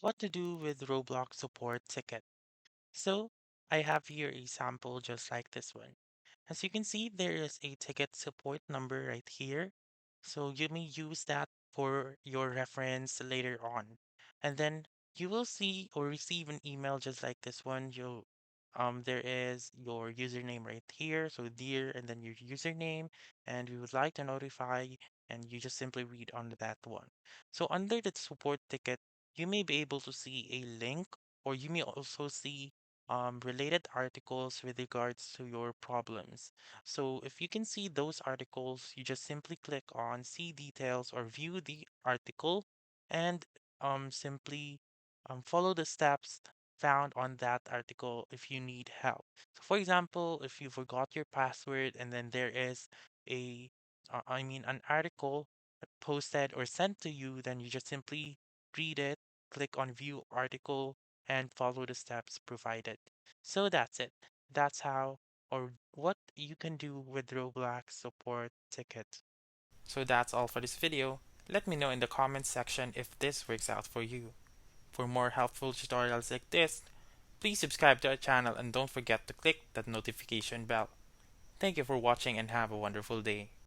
What to do with Roblox support ticket. So I have here a sample just like this one. As you can see, there is a ticket support number right here. So you may use that for your reference later on. And then you will see or receive an email just like this one. There is your username right here. So dear, and then your username, and we would like to notify, and you just simply read on that one. So under the support ticket, you may be able to see a link, or you may also see related articles with regards to your problems. So if you can see those articles, you just simply click on see details or view the article and simply follow the steps found on that article if you need help. So for example, if you forgot your password and then there is an article posted or sent to you, then you just simply read it, click on view article, and follow the steps provided. So that's it. That's how or what you can do with Roblox support ticket. So that's all for this video. Let me know in the comments section if this works out for you. For more helpful tutorials like this, please subscribe to our channel and don't forget to click that notification bell. Thank you for watching and have a wonderful day.